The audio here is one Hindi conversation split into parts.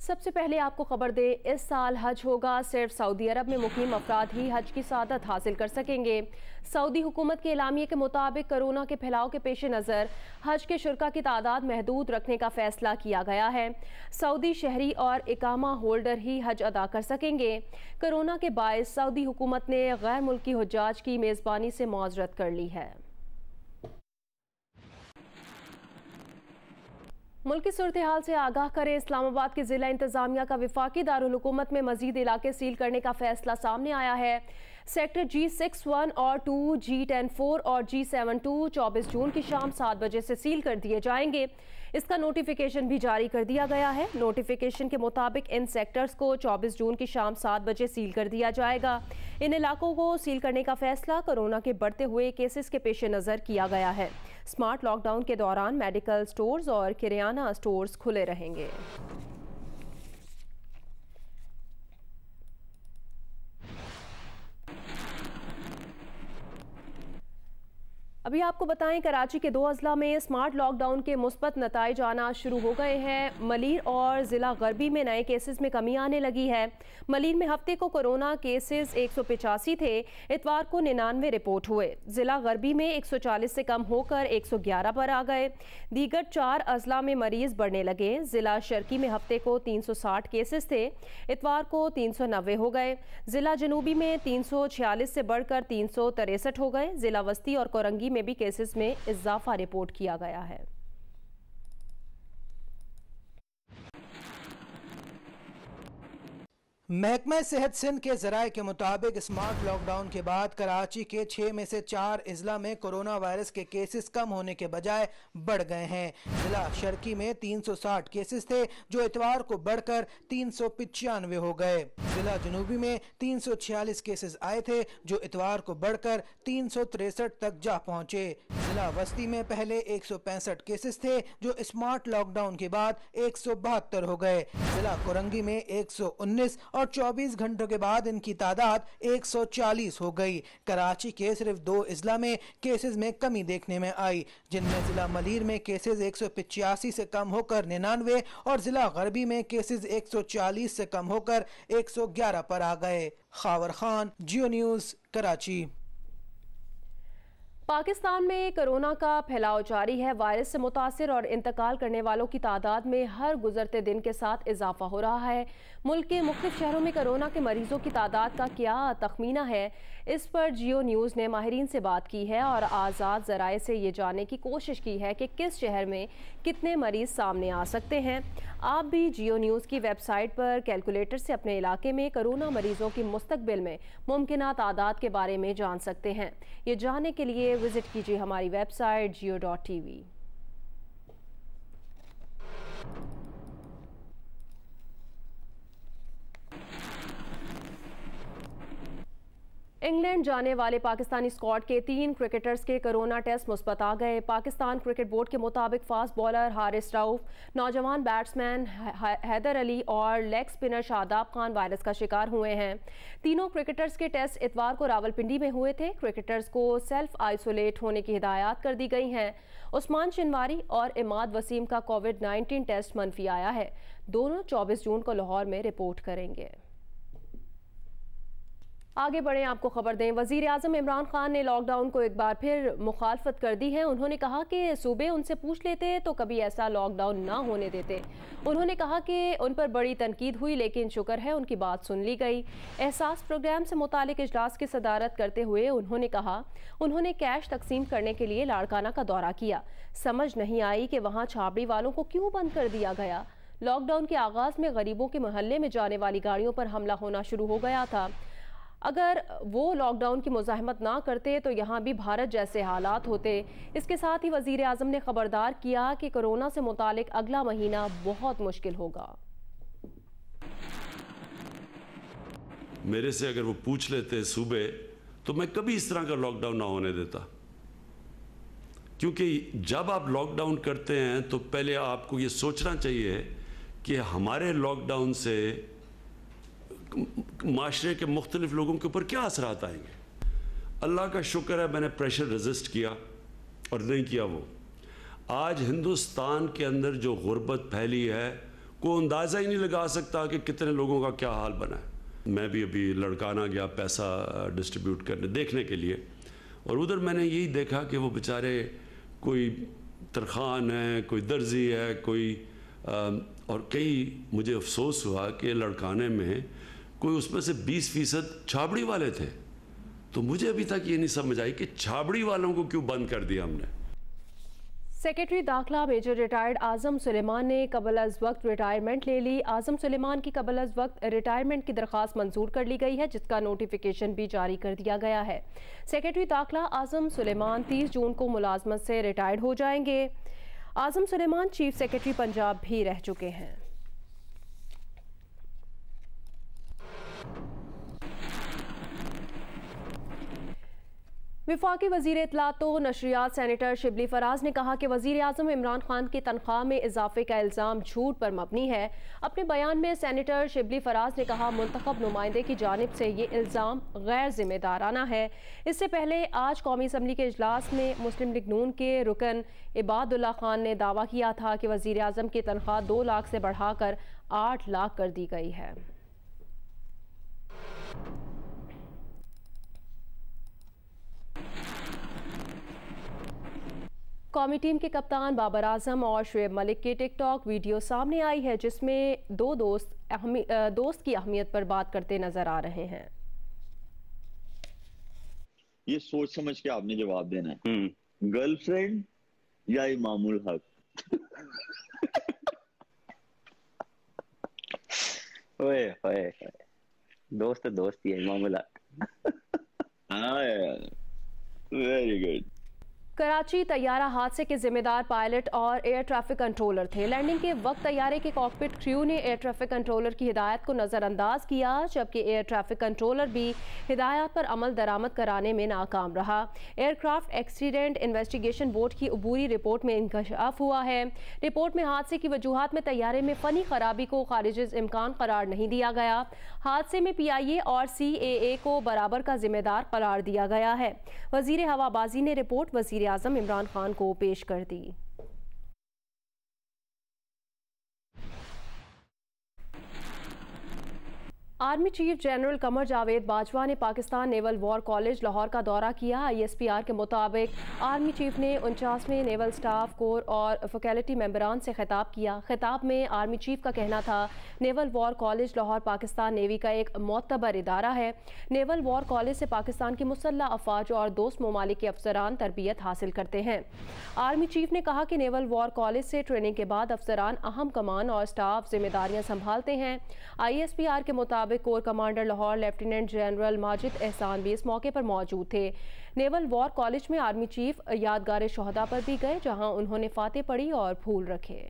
सबसे पहले आपको खबर दें, इस साल हज होगा। सिर्फ सऊदी अरब में मुकीम अफराद ही हज की सादत हासिल कर सकेंगे। सऊदी हुकूमत के एलामिये के मुताबिक कोरोना के फैलाव के पेश नज़र हज के शुरका की तादाद महदूद रखने का फैसला किया गया है। सऊदी शहरी और इकामा होल्डर ही हज अदा कर सकेंगे। कोरोना के बायस सऊदी हुकूमत ने गैर मुल्की हुज्जाज की मेज़बानी से मुआज़रत कर ली है। मुल्की सूरत हाल से आगाह करें, इस्लामाबाद की जिला इंतजामिया का विफाकी दारुल हुकूमत में मजीद इलाके सील करने का फैसला सामने आया है। सेक्टर G61 और 2, G104 और G72 24 जून की शाम 7 बजे से सील कर दिए जाएंगे। इसका नोटिफिकेशन भी जारी कर दिया गया है। नोटिफिकेशन के मुताबिक इन सेक्टर्स को 24 जून की शाम 7 बजे सील कर दिया जाएगा। इन इलाकों को सील करने का फैसला कोरोना के बढ़ते हुए केसेस के पेश नज़र किया गया है। स्मार्ट लॉकडाउन के दौरान मेडिकल स्टोर्स और किराना स्टोर्स खुले रहेंगे। अभी आपको बताएं, कराची के 2 अजला में स्मार्ट लॉकडाउन के मुस्बत नताइज आना शुरू हो गए हैं। मलीर और ज़िला गरबी में नए केसेस में कमी आने लगी है। मलीर में हफ्ते को कोरोना केसेस 185 थे, इतवार को 99 रिपोर्ट हुए। ज़िला गरबी में 140 से कम होकर 111 पर आ गए। दीगर 4 अजला में मरीज बढ़ने लगे। ज़िला शर्की में हफ्ते को 360 केसेस थे, इतवार को 390 हो गए। ज़िला जनूबी में 346 से बढ़कर 363 हो गए। ज़िला वस्ती और कोरंगी में भी केसेस में इजाफा रिपोर्ट किया गया है। महकमा सेहत सिंध के जराये के मुताबिक स्मार्ट लॉकडाउन के बाद कराची के 6 में से 4 अजला में कोरोना वायरस के केसेस कम होने के बजाय बढ़ गए हैं। जिला शर्की में 360 केसेस थे, जो इतवार को बढ़कर 395 हो गए। जिला जनूबी में 346 केसेस आए थे, जो इतवार को बढ़कर 363 तक जा पहुंचे। जिला वस्ती में पहले 165 केसेस थे, जो स्मार्ट लॉकडाउन के बाद 172 हो गए। जिला कोरंगी में 119 और 24 घंटों के बाद इनकी तादाद 140 हो गई। कराची के सिर्फ 2 अजला में केसेस में कमी देखने में आई, जिनमें जिला मलीर में केसेस 185 से कम होकर 99 और जिला गरबी में केसेस 140 से कम होकर 111 पर आ गए। खावर खान, जियो न्यूज़, कराची। पाकिस्तान में कोरोना का फैलाव जारी है। वायरस से मुतासिर और इंतकाल करने वालों की तादाद में हर गुजरते दिन के साथ इजाफा हो रहा है। मुल्क के मुख्तलिफ शहरों में कोरोना के मरीजों की तादाद का क्या तखमीना है, इस पर जियो न्यूज़ ने माहिरीन से बात की है और आज़ाद ज़राए से ये जानने की कोशिश की है कि किस शहर में कितने मरीज सामने आ सकते हैं। आप भी जियो न्यूज़ की वेबसाइट पर कैलकुलेटर से अपने इलाके में कोरोना मरीजों की मुस्तकबिल में मुमकिन तादाद के बारे में जान सकते हैं। ये जानने के लिए विजिट कीजिए हमारी वेबसाइट geo.tv। इंग्लैंड जाने वाले पाकिस्तानी स्क्वाड के 3 क्रिकेटर्स के कोरोना टेस्ट मुस्बत आ गए। पाकिस्तान क्रिकेट बोर्ड के मुताबिक फास्ट बॉलर हारिस रऊफ, नौजवान बैट्समैन हैदर अली और leg spinner Shadab Khan virus का शिकार हुए हैं। तीनों क्रिकेटर्स के टेस्ट इतवार को रावलपिंडी में हुए थे। क्रिकेटर्स को सेल्फ आइसोलेट होने की हिदायत कर दी गई हैं। उस्मान शिनवारी और इमाद वसीम का कोविड-19 टेस्ट मनफी आया है। दोनों 24 जून को लाहौर में रिपोर्ट करेंगे। आगे बढ़ें, आपको खबर दें, वज़ीर आज़म इमरान खान ने लॉकडाउन को एक बार फिर मुखालफत कर दी है। उन्होंने कहा कि सूबे उनसे पूछ लेते तो कभी ऐसा लॉकडाउन ना होने देते। उन्होंने कहा कि उन पर बड़ी तनकीद हुई, लेकिन शुक्र है उनकी बात सुन ली गई। एहसास प्रोग्राम से मुतालिक इजलास की सदारत करते हुए उन्होंने कहा, उन्होंने कैश तकसीम करने के लिए लाड़काना का दौरा किया। समझ नहीं आई कि वहाँ छाबड़ी वालों को क्यों बंद कर दिया गया। लॉकडाउन के आगाज़ में गरीबों के मोहल्ले में जाने वाली गाड़ियों पर हमला होना शुरू हो गया था। अगर वो लॉकडाउन की मुज़ाहमत ना करते तो यहाँ भी भारत जैसे हालात होते। इसके साथ ही वज़ीर आज़म ने खबरदार किया कि कोरोना से मुतालिक अगला महीना बहुत मुश्किल होगा। मेरे से अगर वो पूछ लेते सूबे तो मैं कभी इस तरह का लॉकडाउन ना होने देता, क्योंकि जब आप लॉकडाउन करते हैं तो पहले आपको ये सोचना चाहिए कि हमारे लॉकडाउन से माशरे के मुख्तलिफ लोगों के ऊपर क्या असरात आएंगे। अल्लाह का शुक्र है मैंने प्रेशर रेजिस्ट किया और नहीं किया। वो आज हिंदुस्तान के अंदर जो गुर्बत फैली है कोई अंदाज़ा ही नहीं लगा सकता कि कितने लोगों का क्या हाल बना है। मैं भी अभी लड़काना गया पैसा डिस्ट्रीब्यूट करने देखने के लिए, और उधर मैंने यही देखा कि वो बेचारे कोई तरखान है, कोई दर्जी है, कोई और कई, मुझे अफसोस हुआ कि लड़काने में कोई उसमें से 20% छाबड़ी वाले थे। तो मुझे अभी तक ये नहीं समझ आई कि छाबड़ी वालों को क्यों बंद कर दिया हमने। सेक्रेटरी दाखिला मेजर रिटायर्ड आजम सुलेमान ने कबल अज वक्त रिटायरमेंट ले ली। आजम सुलेमान की कबल अज वक्त रिटायरमेंट की दरख्वास्त मंजूर कर ली गई है, जिसका नोटिफिकेशन भी जारी कर दिया गया है। सेक्रेटरी दाखिला आजम सुलेमान 30 जून को मुलाजमत से रिटायर्ड हो जाएंगे। आजम सुलेमान चीफ सेक्रेटरी पंजाब भी रह चुके हैं। विफाकी वजीर इत्तलात तो नशरियात सेनेटर शिबली फराज ने कहा कि वजीर आज़म इमरान खान की तनख्वाह में इजाफे का इल्ज़ाम झूठ पर मबनी है। अपने बयान में सेनेटर शिबली फराज ने कहा, मुंतखब नुमाइंदे की जानिब से ये इल्ज़ाम गैर जिम्मेदाराना है। इससे पहले आज कौमी असम्बली के इजलास में मुस्लिम लीग नून के रुकन इबादुल्ला खान ने दावा किया था कि वजीर आज़म की तनख्वाह 2 लाख से बढ़ाकर 8 लाख कर दी गई है। कौमी टीम के कप्तान बाबर आजम और शुएब मलिक की टिकटॉक वीडियो सामने आई है, जिसमें दो दोस्त की अहमियत पर बात करते नजर आ रहे हैं। ये सोच समझ के आपने जवाब देना है, गर्लफ्रेंड या इमामुल हक। ओए ओए, दोस्त दोस्त ही है इमामुल हक। हाँ यार, वेरी गुड। कराची तैयारा हादसे के जिम्मेदार पायलट और एयर ट्रैफिक कंट्रोलर थे। लैंडिंग के वक्त तैयारे के कॉकपिट क्रू ने एयर ट्रैफिक कंट्रोलर की हिदायत को नज़रअंदाज किया, जबकि एयर ट्रैफिक कंट्रोलर भी हिदायत पर अमल दरामद कराने में नाकाम रहा। एयरक्राफ्ट एक्सीडेंट इन्वेस्टिगेशन बोर्ड की अबूरी रिपोर्ट में इंकशाफ हुआ है। रिपोर्ट में हादसे की वजूहात में तैयारे में फ़नी खराबी को खारिज इम्कान करार नहीं दिया गया। हादसे में PIA और CAA को बराबर का जिम्मेदार करार दिया गया है। वजीर हवाबाजी ने रिपोर्ट वजीर आज़म इमरान खान को पेश कर दी। Army chief general Qamar Javed Bajwa ने Pakistan naval war college Lahore का दौरा किया। ISPR के मुताबिक आर्मी चीफ ने 49वें नेवल स्टाफ कोर और फैकल्टी मेंबरान से खिताब किया। खिताब में आर्मी चीफ का कहना था, naval war college Lahore Pakistan navy का एक मोतबर इदारा है। नेवल वॉर कॉलेज से पाकिस्तान की मुसल्लह अफवाज और दोस्त ममालिक के अफसरान तरबियत हासिल करते हैं। आर्मी चीफ ने कहा कि नेवल वॉर कॉलेज से ट्रेनिंग के बाद अफसरान अहम कमान और स्टाफ जिम्मेदारियां संभालते हैं। ISPR के मुताबिक core commander Lahore lieutenant general Majid एहसान भी इस मौके पर मौजूद थे। नेवल वॉर कॉलेज में आर्मी चीफ यादगार शोहदा पर भी गए, जहां उन्होंने फाते पढ़ी और फूल रखे।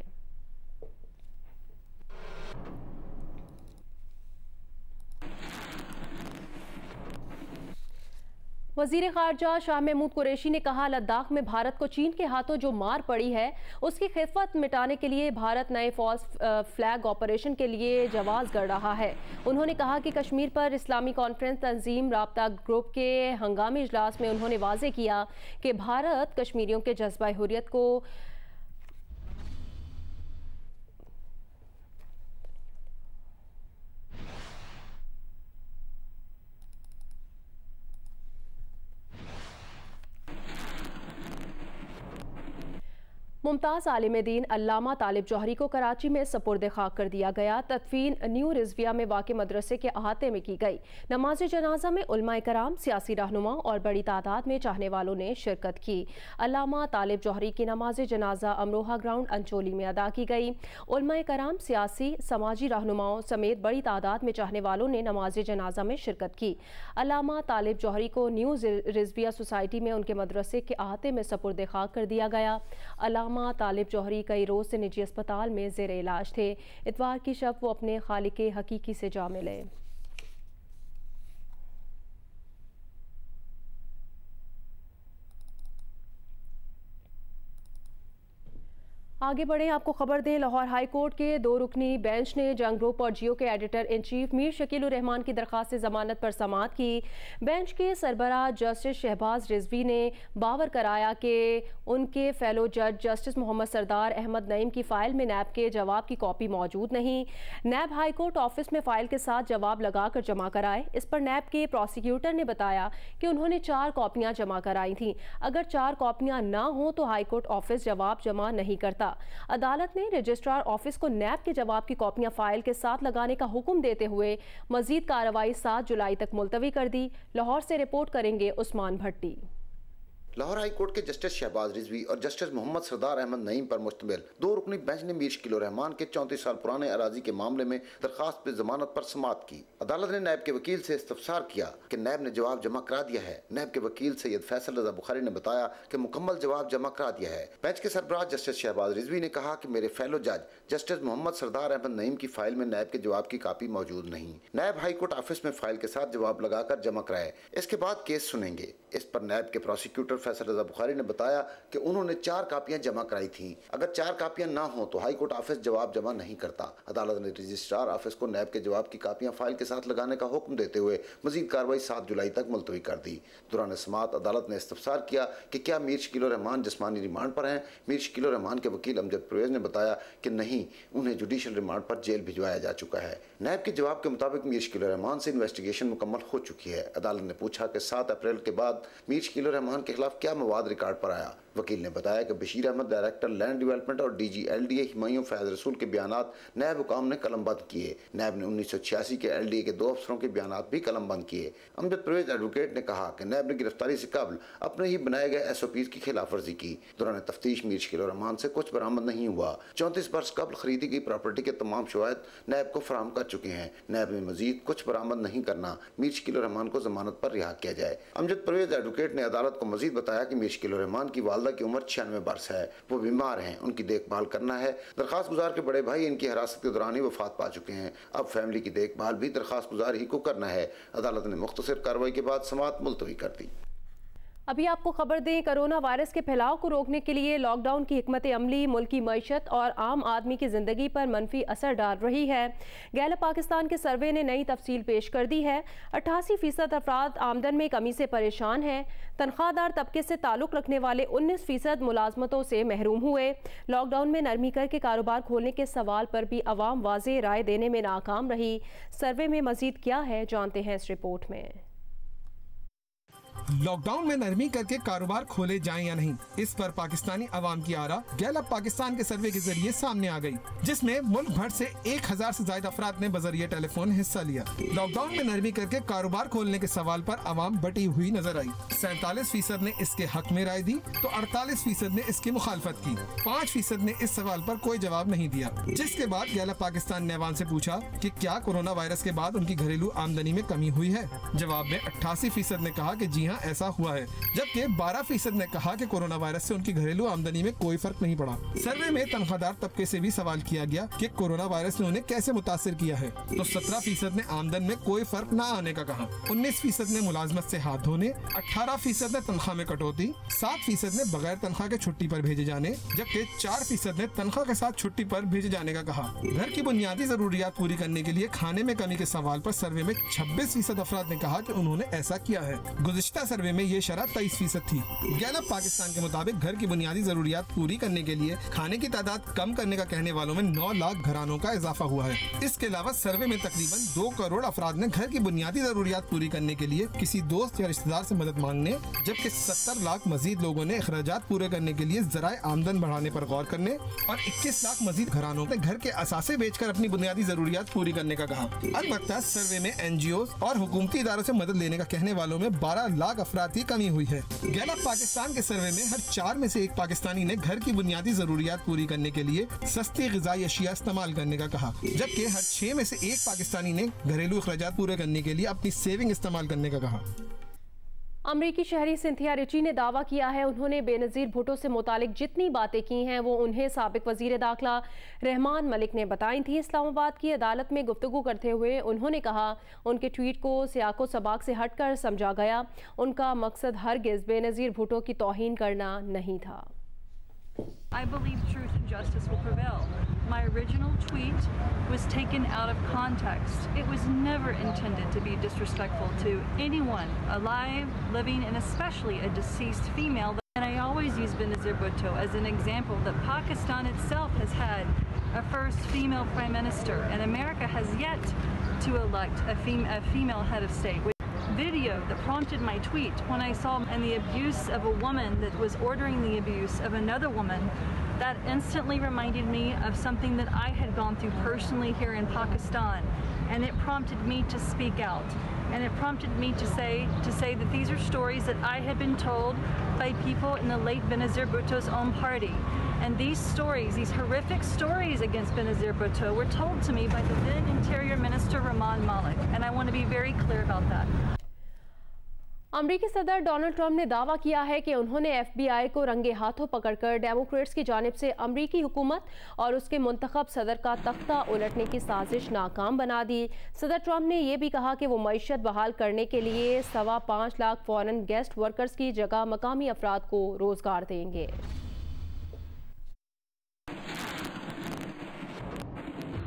वजीर खारजा शाह महमूद कुरैशी ने कहा, लद्दाख में भारत को चीन के हाथों जो मार पड़ी है, उसकी खिफत मिटाने के लिए भारत नए फॉल्स फ्लैग ऑपरेशन के लिए जवाब गढ़ रहा है। उन्होंने कहा कि कश्मीर पर इस्लामी कॉन्फ्रेंस तंजीम राब्ता ग्रुप के हंगामी इजलास में उन्होंने वाजे किया कि भारत कश्मीरियों के जज्बा हुर्रियत को मुमताज़ आलिम दीन अल्लामा तालिब जौहरी को कराची में सपुर्द खाक कर दिया गया। तदफीन न्यू रिजविया में वाक़ मदरसे के अहाते में की गई। नमाज जनाजा में उलमाए कराम, सियासी रहनुमा और बड़ी तादाद में चाहने वालों ने शिरकत की। अल्लामा तालिब जौहरी की नमाज जनाजा अमरोहा ग्राउंड अंचोली में अदा की गई। उलमाए कराम, सियासी समाजी रहनुमाओं समेत बड़ी तादाद में चाहने वालों ने नमाज जनाजा में शिरकत की। अल्लामा तालिब जौहरी को न्यू रिजविया सोसाइटी में उनके मदरसे के अहाते में सपुर्द खाक कर दिया गया। अल्लामा तालिब जौहरी कई रोज से निजी अस्पताल में ज़ेर इलाज थे। इतवार की शब वो अपने खालिक हकीकी से जा मिले। आगे बढ़ें, आपको खबर दें, लाहौर हाई कोर्ट के 2 रुकनी बेंच ने जंग ग्रुप और जियो के editor in chief Mir Shakeel उर रहमान की दरख्वास्त से जमानत पर समाअत की। बेंच के सरबराह जस्टिस शहबाज रिजवी ने बावर कराया कि उनके फेलो जज जस्टिस मोहम्मद सरदार अहमद नईम की फ़ाइल में नैब के जवाब की कॉपी मौजूद नहीं। नैब हाई कोर्ट ऑफिस में फ़ाइल के साथ जवाब लगाकर जमा कराए। इस पर नैब के प्रोसिक्यूटर ने बताया कि उन्होंने 4 कॉपियाँ जमा कराई थीं। अगर 4 कॉपियाँ ना हों तो हाई कोर्ट ऑफिस जवाब जमा नहीं करता। अदालत ने रजिस्ट्रार ऑफिस को नैब के जवाब की कॉपियां फाइल के साथ लगाने का हुक्म देते हुए मजीद कार्रवाई 7 जुलाई तक मुलतवी कर दी। लाहौर से रिपोर्ट करेंगे उस्मान भट्टी। लाहौर हाई कोर्ट के जस्टिस शहबाज रिजवी और जस्टिस मोहम्मद सरदार अहमद नईम पर मुश्तमिल 2 रुकनी बेंच ने मीर शकील उर रहमान के 34 साल पुराने अराजी के मामले में दरखास्त पर जमानत पर समाअत की। अदालत ने नैब के वकील से इस्तफसार किया कि नैब ने जवाब जमा करा दिया है। नैब के वकील सैयद फैसल रजा बुखारी ने बताया कि मुकम्मल जवाब जमा करा दिया है। बेंच के सरबराह जस्टिस शहबाज रिजवी ने कहा कि मेरे फेलो जज जस्टिस मोहम्मद सरदार अहमद नईम की फाइल में नैब के जवाब की कापी मौजूद नहीं। नैब हाई कोर्ट ऑफिस में फाइल के साथ जवाब लगाकर जमा कराए। इसके बाद केस सुनेंगे। इस पर नैब के प्रोसिक्यूटर फैसल रजा बुखारी ने बताया कि उन्होंने 4 कापियां जमा कराई थीं। अगर 4 कापियां ना हो तो हाई कोर्ट ऑफिस जवाब जमा नहीं करता। अदालत ने रजिस्ट्रार ऑफिस को नैब के जवाब की कापियां फाइल के साथ लगाने का हुक्म देते हुए मजीद कार्रवाई 7 जुलाई तक मुलतवी कर दी। दौरान समाअत अदालत ने इस्तफसार किया कि क्या मीर शकील उर रहमान जिस्मानी रिमांड पर हैं। मीर शकील उर रहमान के वकील अमजद परवेज ने बताया कि नहीं, उन्हें जुडिशल रिमांड पर जेल भिजवाया जा चुका है। नैब के जवाब के मुताबिक मीर शकील उर रहमान से इन्वेस्टिगेशन मुकम्मल हो चुकी है। अदालत ने पूछा कि 7 अप्रैल के बाद मीर शकील उर रहमान के खिलाफ क्या मवाद रिकॉर्ड पर आया। वकील ने बताया कि Bashir Ahmad director land development और DG LDA हुमायूं फैज रसूल के बयानात नैब हुकाम ने कलमबंद किए। नैब ने 1986 के LDA के 2 अफसरों के बयानात भी कलमबंद किए। अमजद परवेज एडवोकेट ने कहा कि नैब ने गिरफ्तारी से कबल अपने ही बनाए गए SOPs की खिलाफ वर्जी की। दौरान तफ्तीश मीर शकील उर रहमान से कुछ बरामद नहीं हुआ। 34 वर्ष कबल खरीदी गई प्रॉपर्टी के तमाम शवाहिद नैब को फराहम कर चुके हैं। नैब ने मजीद कुछ बरामद नहीं करना। मीर शकील उर रहमान को जमानत पर रिहा किया जाए। अमजद परवेज एडवोकेट ने अदालत को मजीद बताया कि मीर शकील उर रहमान की वालदा की उम्र 96 वर्ष है। वो बीमार हैं, उनकी देखभाल करना है। दरखास्त गुजार के बड़े भाई इनकी हिरासत के दौरान ही वफात पा चुके हैं। अब फैमिली की देखभाल भी दरखास्त गुजार ही को करना है। अदालत ने मुख्तसर कार्रवाई के बाद समाअत मुलतवी कर दी। अभी आपको खबर दें, कोरोना वायरस के फैलाव को रोकने के लिए लॉकडाउन की हिकमत अमली मुल्क की मईशत और आम आदमी की ज़िंदगी पर मनफी असर डाल रही है। गैलप पाकिस्तान के सर्वे ने नई तफसील पेश कर दी है। 88% अफराद आमदन में कमी से परेशान हैं। तनख्वाहदार तबके से ताल्लुक़ रखने वाले 19% मुलाजमतों से महरूम हुए। लॉकडाउन में नरमी करके कारोबार खोलने के सवाल पर भी अवाम वाज़ेह राय देने में नाकाम रही। सर्वे में मजीद क्या है, जानते हैं इस रिपोर्ट में। लॉकडाउन में नरमी करके कारोबार खोले जाएं या नहीं, इस पर पाकिस्तानी अवाम की आरा गैलप पाकिस्तान के सर्वे के जरिए सामने आ गई, जिसमें मुल्क भर से 1000 से ज्यादा अफराद ने बजरिए टेलीफोन हिस्सा लिया। लॉकडाउन में नरमी करके कारोबार खोलने के सवाल पर अवाम बटी हुई नजर आई। 47% ने इसके हक में राय दी तो 48% ने इसकी मुखालफत की। 5% ने इस सवाल पर कोई जवाब नहीं दिया। जिसके बाद गैलप पाकिस्तान ने अवाम से पूछा कि क्या कोरोना वायरस के बाद उनकी घरेलू आमदनी में कमी हुई है। जवाब में 88% ने कहा कि जी हाँ, ऐसा हुआ है, जबकि 12% ने कहा कि कोरोना वायरस से उनकी घरेलू आमदनी में कोई फर्क नहीं पड़ा। सर्वे में तनख्वाहदार तबके से भी सवाल किया गया कि कोरोना वायरस ने उन्हें कैसे मुतासिर किया है, तो 17% ने आमदन में कोई फर्क न आने का कहा। 19% ने मुलाजमत से हाथ धोने, 18% ने तनख्वाह में कटौती, 7% ने बगैर तनख्वाह के छुट्टी पर भेजे जाने, जबकि 4% ने तनख्वाह के साथ छुट्टी पर भेजे जाने का कहा। घर की बुनियादी जरूरियात पूरी करने के लिए खाने में कमी के सवाल पर सर्वे में 26% अफराद ने कहा कि उन्होंने ऐसा किया है। गुज़िश्ता सर्वे में ये शरह 23% थी। गैलप पाकिस्तान के मुताबिक घर की बुनियादी जरूरियात पूरी करने के लिए खाने की तादाद कम करने का कहने वालों में 9 लाख घरानों का इजाफा हुआ है। इसके अलावा सर्वे में तकरीबन 2 करोड़ अफराद ने घर की बुनियादी जरूरियात पूरी करने के लिए किसी दोस्त या रिश्तेदार से मदद मांगने, जबकि 70 लाख मजीद लोगों ने अखराजात पूरे करने के लिए ज़राए आमदन बढ़ाने पर गौर करने और 21 लाख मजीद घरानों ने घर के असासे बेचकर अपनी बुनियादी जरूरियात पूरी करने का कहा। अलबत्ता सर्वे में NGOs और हुकूमती इदारों से मदद लेने का कहने वालों में 12 लाख अफराद की कमी हुई है। गैलप पाकिस्तान के सर्वे में हर 4 में से 1 पाकिस्तानी ने घर की बुनियादी जरूरियात पूरी करने के लिए सस्ती ग़िज़ाई अशिया इस्तेमाल करने का कहा, जबकि हर 6 में से 1 पाकिस्तानी ने घरेलू अखराजात पूरे करने के लिए अपनी सेविंग इस्तेमाल करने का कहा। अमरीकी शहरी सिंथिया रिची ने दावा किया है उन्होंने बेनज़ीर भुट्टो से मुतालिक जितनी बातें की हैं वो उन्हें साबिक वज़ीर दाखिला रहमान मलिक ने बताई थी। इस्लामाबाद की अदालत में गुफ्तगू करते हुए उन्होंने कहा उनके ट्वीट को सियाको सबाक से हटकर समझा गया। उनका मकसद हरगिज़ बेनज़ीर भुट्टो की तौहीन करना नहीं था। I believe truth and justice will prevail. My original tweet was taken out of context. It was never intended to be disrespectful to anyone, alive, living, and especially a deceased female. And I always use Benazir Bhutto as an example that Pakistan itself has had a first female prime minister, and America has yet to elect a female head of state. Video that prompted my tweet when I saw and the abuse of a woman that was ordering the abuse of another woman, that instantly reminded me of something that I had gone through personally here in Pakistan, and it prompted me to speak out, and it prompted me to say that these are stories that I had been told by people in the late Benazir Bhutto's own party, and these stories, these horrific stories against Benazir Bhutto, were told to me by the then Interior Minister Rahman Malik, and I want to be very clear about that. अमरीकी सदर डोनाल्ड ट्रंप ने दावा किया है कि उन्होंने FBI को रंगे हाथों पकड़कर डेमोक्रेट्स की जानिब से अमरीकी हुकूमत और उसके मुंतखब सदर का तख्ता उलटने की साजिश नाकाम बना दी। सदर ट्रंप ने यह भी कहा कि वो मईशत बहाल करने के लिए 5.25 लाख फॉरेन गेस्ट वर्कर्स की जगह मकामी अफराद को रोजगार देंगे।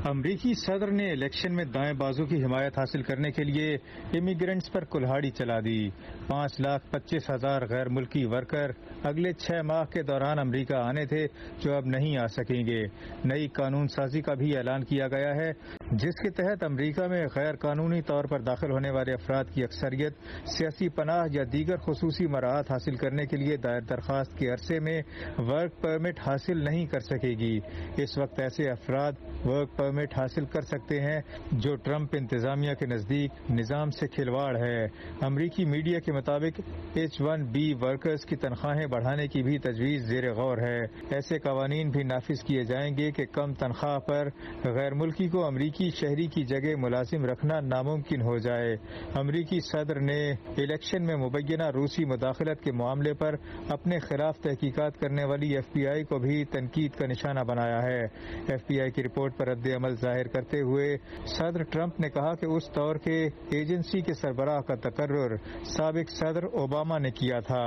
अमरीकी सदर ने इलेक्शन में दाएं बाजू की हिमायत हासिल करने के लिए इमिग्रेंट्स पर कुल्हाड़ी चला दी। 5,25,000 गैर मुल्की वर्कर अगले 6 माह के दौरान अमरीका आने थे, जो अब नहीं आ सकेंगे। नई कानून साजी का भी ऐलान किया गया है, जिसके तहत अमरीका में गैर कानूनी तौर पर दाखिल होने वाले अफराद की अक्सरियत सियासी पनाह या दीगर खुसूसी मराहत हासिल करने के लिए दायर दरख्वास्त के अरसे में वर्क परमिट हासिल नहीं कर सकेगी। इस वक्त ऐसे अफराद वर्क परमिट हासिल कर सकते हैं जो ट्रंप इंतजामिया के नजदीक निजाम से खिलवाड़ है। अमरीकी मीडिया के मुताबिक H-1B वर्कर्स की तनख्वाहें बढ़ाने की भी तजवीज ज़ेर गौर है। ऐसे कवानीन भी नाफिज किए जाएंगे कि कम तनख्वाह पर गैर मुल्की को अमरीकी शहरी की जगह मुलाजिम रखना नामुमकिन हो जाए। अमरीकी सदर ने इलेक्शन में मुबैना रूसी मुदाखलत के मामले पर अपने खिलाफ तहकीकात करने वाली FBI को भी तनकीद का निशाना बनाया है। FBI की रिपोर्ट पर रद्द अमल जाहिर करते हुए सदर ट्रंप ने कहा कि उस दौर के एजेंसी के सरबराह का तकर्रुर साबिक सदर ओबामा ने किया था।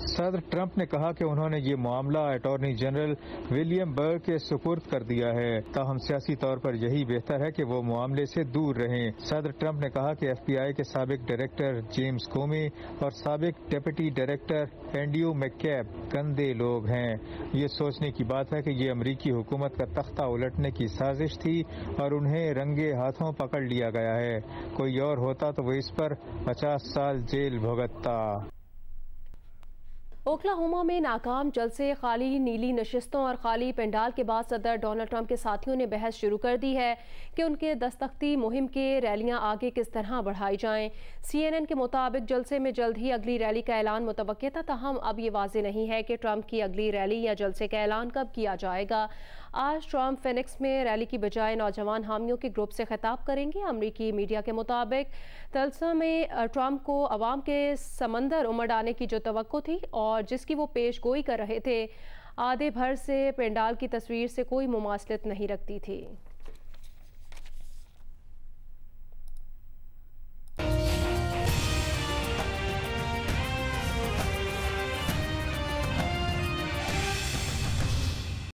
सदर ट्रंप ने कहा कि उन्होंने ये मामला अटॉर्नी जनरल विलियम बर के सुपुर्द कर दिया है, ताहम सियासी तौर पर यही बेहतर है कि वो मामले से दूर रहें। सदर ट्रंप ने कहा कि FBI के साबिक डायरेक्टर जेम्स कोमी और साबिक डिप्टी डायरेक्टर एंड्रयू मैककैब गंदे लोग हैं। ये सोचने की बात है कि ये अमरीकी हुकूमत का तख्ता उलटने की साजिश थी और उन्हें रंगे हाथों पकड़ लिया गया है। कोई और होता तो वो इस पर 50 साल जेल भुगतता। ओक्लाहोमा में नाकाम जलसे, खाली नीली नशिस्तों और खाली पंडाल के बाद सदर डोनाल्ड ट्रंप के साथियों ने बहस शुरू कर दी है कि उनके दस्तख्ती मुहिम के रैलियां आगे किस तरह बढ़ाई जाएं। CNN के मुताबिक जलसे में जल्द ही अगली रैली का ऐलान मुतवक्किल था, ताहम अब ये वाज़ेह नहीं है कि ट्रंप की अगली रैली या जलसे का ऐलान कब किया जाएगा। आज ट्रंप फिनिक्स में रैली की बजाय नौजवान हामियों के ग्रुप से खिताब करेंगे। अमरीकी मीडिया के मुताबिक तलसा में ट्रंप को अवाम के समंदर उमड़ आने की जो तवक्को थी और जिसकी वो पेश गोई कर रहे थे, आधे भर से पेंडाल की तस्वीर से कोई मुमासलत नहीं रखती थी।